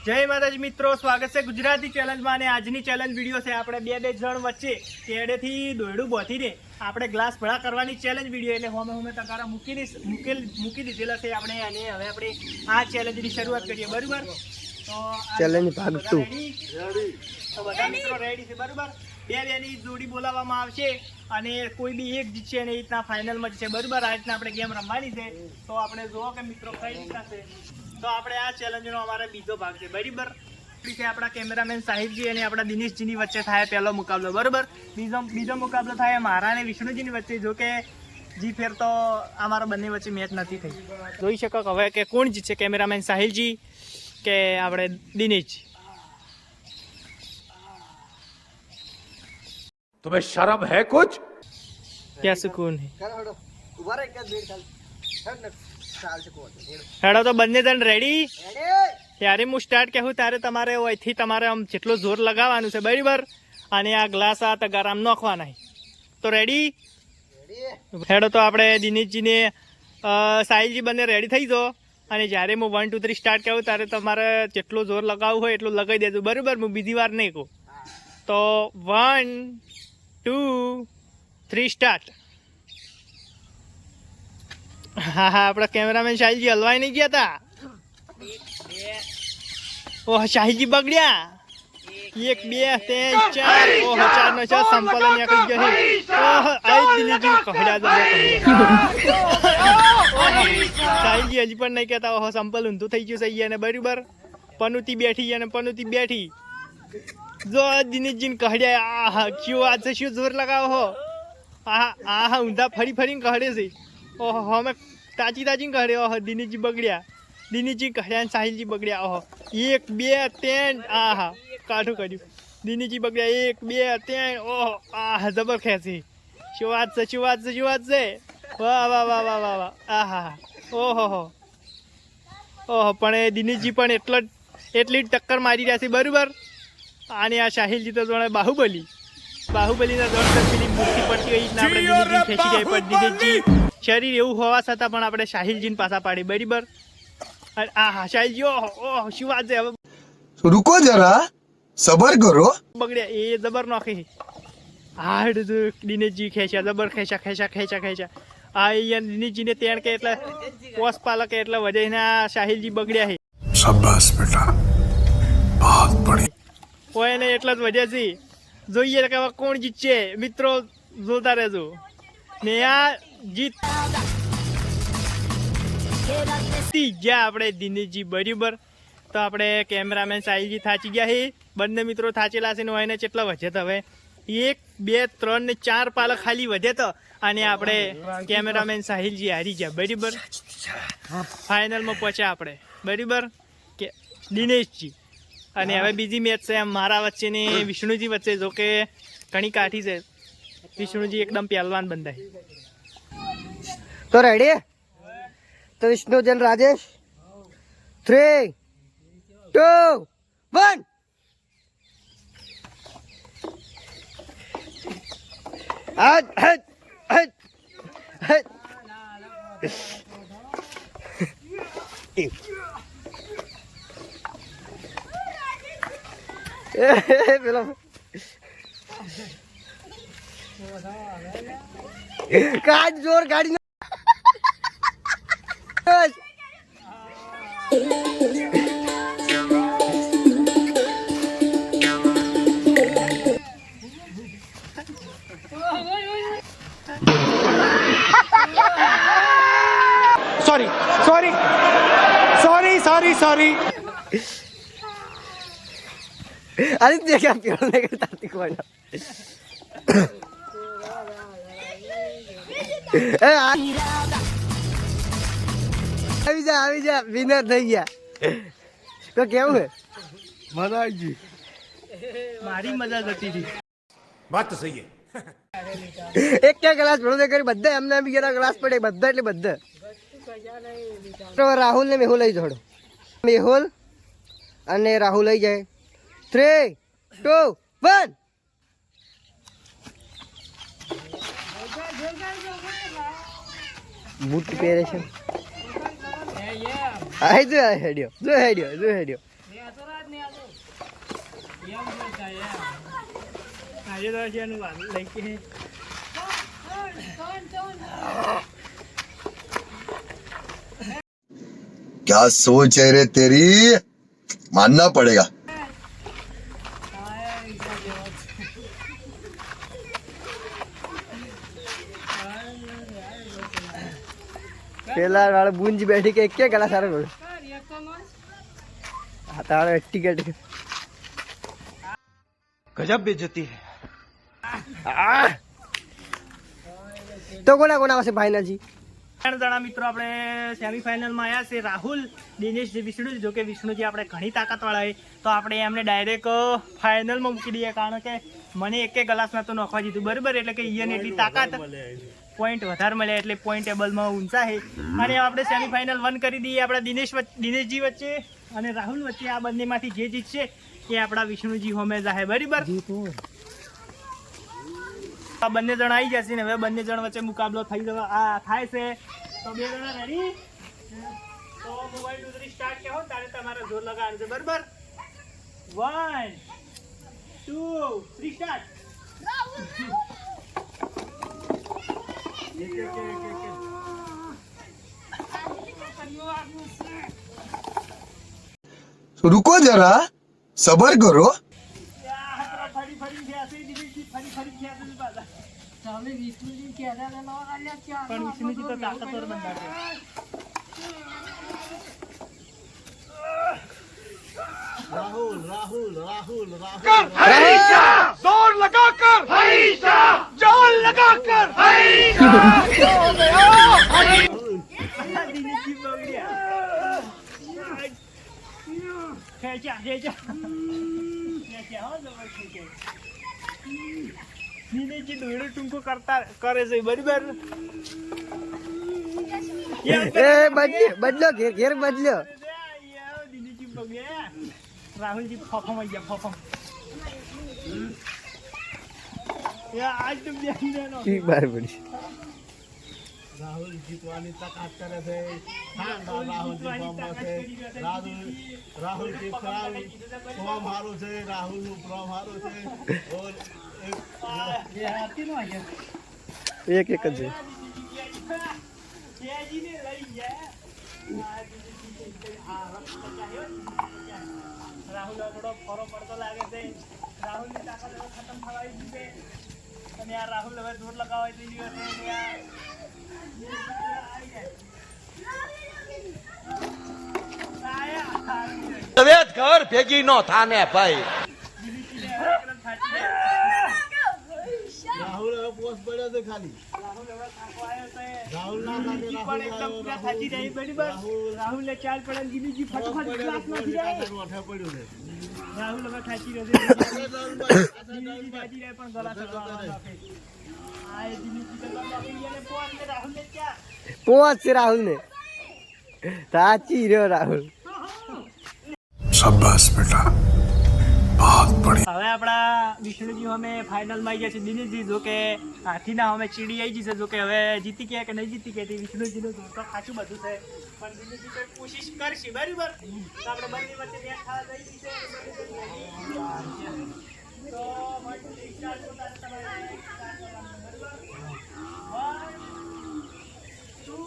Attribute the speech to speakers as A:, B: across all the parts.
A: જય માતાજી મિત્રો, સ્વાગત છે ગુજરાતી ચેલેન્જમાં. અને આજની ચેલેન્જ વિડીયો છે આપણે બે જણ વચ્ચે કેડેથી દોયડું બોધીને આપણે ગ્લાસ ભળા કરવાની ચેલેન્જ વિડીયો. એટલે હોમે તકારા મૂકી દીધેલા છે આપણે. અને હવે આપણે આ ચેલેન્જની શરૂઆત કરીએ, બરાબર? તો
B: ચેલેન્જ ભાગ 2
A: તો બધા મિત્રો રેડી છે, બરાબર? બેની જોડી બોલાવવામાં આવશે અને કોઈ બી એક જીતશે અને એ રીતના ફાઇનલમાં જશે, બરાબર? આ રીતના આપણે ગેમ રમવાની છે. તો આપણે જોવો કે મિત્રો કઈ રીતના છે. તો આપણે આ ચેલેન્જનો અમારે બીજો ભાગ છે, બરાબર? છે આપણા કેમેરામેન સાહિબજી અને આપણા દિનેશજીની વચ્ચે થાય પહેલો મુકાબલો, બરાબર? બીજો મુકાબલો થાય મારા અને વિષ્ણુજીની વચ્ચે. જો કે ફેર તો અમારા બંને વચ્ચે મેચ નથી થઈ. જોઈ શકો હવે કે કોણ જીતશે, કેમેરામેન સાહિલજી કે આપણે દિનેશજી?
C: तुम्हें शर्म है कुछ?
A: क्या सुकून है. હેડો તો બંને જણ રેડી? ત્યારે હું સ્ટાર્ટ કહું ત્યારે તમારે અહીંથી તમારે આમ જેટલું જોર લગાવવાનું છે, બરાબર? અને આ ગ્લાસ આ તગાર આમ નાખવાના. તો રેડી? હેડો તો આપણે દિનેશજીને સાહિલજી બંને રેડી થઈ જાઓ. અને જ્યારે હું 1 2 3 સ્ટાર્ટ કહું ત્યારે તમારે જેટલું જોર લગાવવું હોય એટલું લગાવી દેજો, બરાબર? હું બીજી વાર નહીં કહું. તો 1 2 3 સ્ટાર્ટ. હા આપણા કેમેરામેન શાહિલજી હલવાઈ નહીં ગયા હતા. ઓહ શાહિલજી બગડ્યા. 1 2 3 4. ઓહ 4 નો 6 સંપલ નીકળી ગયો છે. ઓહ આઈ દિનેશજી કહડ્યા શાહિલજી હજી પણ નહીં કહેતા. ઓહ સંપલ ઊંધું થઈ ગયું છે અને બરાબર પનુતી બેઠી અને પનુતી બેઠી. જો દિનેશજીને કહડ્યા. આહા ક્યું વાત છે, શું જોર લગાવો હો. આહા ઊંધા ફરીને કહડે છે. ઓહો અમે તાજી કહડે. ઓહો દિનેશજી બગડ્યા. દિનેશજી કહડ્યા અને સાહિલજી બગડ્યા. ઓહો 1 2 3. આહા કાઠું કર્યું. દિનેશજી બગડ્યા 1 2 3. ઓહો આહા જબર ખેંચી. શું વાત છે. વાહ વાહ વાહ વાહ વાહ વાહ. આહા ઓહો ઓહો પણ એ દિનેશજી પણ એટલી જ ટક્કર મારી રહ્યા છે, બરાબર? અને આ શાહિલજી તો જોડે બાહુબલીના જોડે પેલી મૂર્તિ પડતી હોય ને આપણે દિનેશજી ખેંચી જાય. પણ દિનેશજી શરીર એવું હોવા છતાં પણ આપણે શાહિલજીને પાછા પાડી, બરાબર? આહા શાહિલજી ઓહો શું વાત છે. હવે
B: રૂકો જરા, સબર કરો.
A: બગડ્યા એ જબર નાખી. હાડ દિનેશજી ખેંચ્યા, જબર ખેંચ્યા. આ અહીંયા દિનેશજીને તેણ કે એટલે પોસ પાલક એટલે વજયના શાહિલજી બગડ્યા છે.
B: શાબાશ બેટા, બહુત બઢિયા.
A: કોઈ ને એટલા જ વજ્યા છે. જોઈએ કે હવે કોણ જીતશે, મિત્રો જોતા રહેજો. ને આ જીતી ગયા આપણે દિનેશજી, બરાબર? તો આપણે કેમેરામેન સાહિલજી થાચી ગયા છે. બંને મિત્રો થાચેલા છે ને એને કેટલા વધ્યા હવે 1 2 3 ને 4 પાલક ખાલી વધ્યા તો. અને આપણે કેમેરામેન સાહિલજી હારી ગયા, બરાબર? ફાઇનલમાં પહોંચ્યા આપણે, બરાબર? કે દિનેશજી. અને હવે બીજી મેચ છે મારા વચ્ચે ને વિષ્ણુજી વચ્ચે. જો કે ઘણી કાઠી છે. વિષ્ણુજી એકદમ પહેલવાન બંધાય.
B: તો રેડી? તો વિષ્ણુજન રાજેશ 3 2 1. પેલો કાજ જોર ગાડી
A: સોરી.
B: આदित्य क्या पेड़ लेकर ताती को आना આવી જા વિનર થઈ ગયા. તો કેવું હે? મજા આવી ગઈ.
A: મારી મજા જતી હતી.
C: बात तो सही है.
B: એક કે ગ્લાસ ભરો દે કરી બધા એમને બી ગયા ગ્લાસ પડે બધા એટલે બધા. તો રાહુલ ને મેહુલ લઈ જોડો. મેહુલ અને રાહુલ લઈ જાય. 3 2 1. બૂટ પહેરે છે. આઈ જો હેડ્યો
A: આજે તો છે એનું વાલ લઈ કે
D: क्या सोच है रे तेरी मानना पड़ेगा
B: પેલા વાળા બુંજ બેઠી કે એક ગલા સારો ગયો હા તારે ટિકિટ
C: गजब बेइज्जती है
B: તો કોના કોના આવશે ફાઇનલજી?
A: 3 જણા મિત્રો આપણે સેમીફાઇનલમાં આવ્યા છે. રાહુલ, દિનેશ, વિષ્ણુ. જો કે વિષ્ણુજી આપણે ઘણી તાકાતવાળા છે તો આપણે એમને ડાયરેક્ટ ફાઇનલમાં મૂકી દઈએ, કારણ કે મને એક ગ્લાસ નતો નાખવા દીધું બરાબર. એટલે કે ઈયન એટલી તાકાત, પોઈન્ટ વધારે મળ્યા એટલે પોઈન્ટ ટેબલમાં ઊંચા છે. અને આપણે સેમીફાઇનલ 1 કરી દઈએ આપણા દિનેશજી વચ્ચે અને રાહુલ વચ્ચે. આ બંનેમાંથી જે જીતશે એ આપણા વિષ્ણુજી હોમે જાહે બરાબર. આ બંને જણા આવી જશે ને હવે બંને જણ વચ્ચે મુકાબલો થઈ થાય છે. તો 2 જણા રેડી? તો મોબાઈલ ઉતરી સ્ટાર્ટ કહો તારે તમારે જોર લગાવવાનું છે બરાબર. 1 2 3 સ્ટાર્ટ.
D: रुको जरा सबर करो
A: ફરી ગયા છે દિનેશજી, ફરી ગયા છે પાછા. પણ વિષ્ણુજી તો તાકાતવર બંદા છે.
C: जोर लगाकर जोर लगाकर
A: દિનેશજી બગડ્યા. ખેંચ્યા હો જબરજસ્ત છે. દિનેશજી દોડો ટૂંકો કરે છે બરાબર.
B: બદલો ઘેર બદલ્યો.
A: દિનેશજી બગડ્યા. રાહુલજી ફફમ ગયા ફફમ. આજ તો
B: બાર પડી
E: રાહુલ જીતવાની તાકાત કરે છે. રાહુલ ફોર્મ સારું છે. રાહુલ નું ફોર્મ સારું છે.
B: એક જ છે.
A: રાહુલ થોડો ફરો પડતો લાગે છે. રાહુલ ની તાકાત હવે ખતમ થવાઈ ગઈ છે અને આ રાહુલ હવે જોર લગાવવા થઈ ગયો છે.
C: तबियत घर भेगी नो थाने भाई
E: રાહુલ હવે પોસ્ટ પડ્યો છે ખાલી. રાહુલ ના લાગે.
A: રાહુલ ચાલ પડે દિલીપજી ફટાફટ ગ્લાસ નાખી દે.
E: પડ્યું છે.
A: રાહુલ હવે ખાચી રહ્યો છે. દિલીપજી ખાચી રહે પણ ગલા ચડવા નાખે. આ એ દિલીપજી તો ગલા નાખી અને પોસ ને રાહુલ ને ક્યાં
B: પોચ છે રાહુલ ને. સાચી રહ્યો રાહુલ.
D: शाबाश बेटा बहुत बढ़िया
A: હવે આપણા વિષ્ણુજી અમે ફાઇનલમાં આવી ગયા છે. દિનેશજી જો કે હાથીના અમે ચીડી આવી જશે. જો કે હવે જીતી ગયા કે નહીં જીતી ગયા તે વિષ્ણુજીનું જોર તો ખાસું બધું છે પણ દિનેશજી કોઈ કોશિશ કરશે બરાબર. તો આપણે બંને વચ્ચે મેચ થવા જઈ છે. તો મળીએ સ્ટાર્ટ કરતા તમારે સ્ટાર્ટ કરવાનું બરાબર. 1 2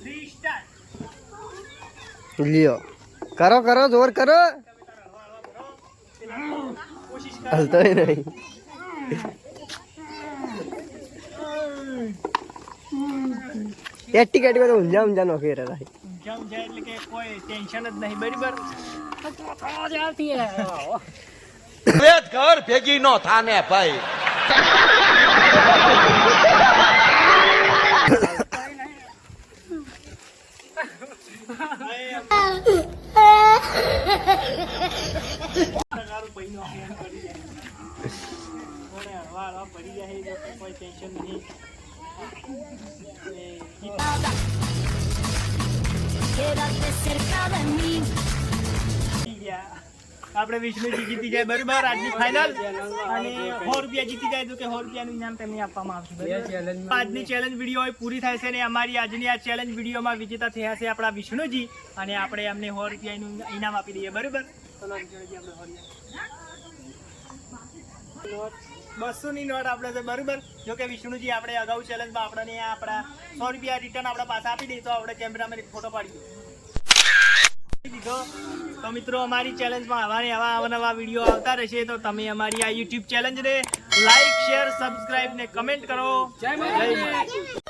A: 3 સ્ટાર્ટ.
B: લ્યો કરો જોર કરો.
A: કોશિશ
B: હલતો નહીં. એટી કેટી તો ઊંઝા નો ફેર રહે.
A: જામ જાય એટલે કે કોઈ ટેન્શન જ નહીં બરાબર.
C: तबियत घर भेगी नो थाने भाई
A: પડી જાય કોઈ ટેન્શન નહીં. આપણે વિષ્ણુજી જીતી જાય બરાબર આજની ફાઇનલ. અને 100 રૂપિયા જીતી જાય તો કે 100 રૂપિયાનું ઇનામ તેમને આપવામાં આવશે બરાબર. આજની ચેલેન્જ વિડીયો હવે પૂરી થાય છે અને અમારી આજની આ ચેલેન્જ વિડીયોમાં વિજેતા થયા છે આપણા વિષ્ણુજી અને આપણે એમને 100 રૂપિયાનું ઇનામ આપી દઈએ બરાબર. 200 ની નોટ આપણે છે બરોબર. જો કે વિષ્ણુજી આપણે અગાઉ ચેલેન્જમાં આપણને આપણા 100 રૂપિયા રિટર્ન આપણા પાસે આપી દઈએ તો આપણે કેમેરામાં એક ફોટો પાડી દીધો. તો મિત્રો અમારી ચેલેન્જમાં આવા નવા વિડીયો આવતા રહેશે. તો તમે અમારી આ યુટ્યુબ ચેલેન્જને લાઈક, શેર, સબસ્ક્રાઇબ ને કમેન્ટ કરો. જય માતાજી.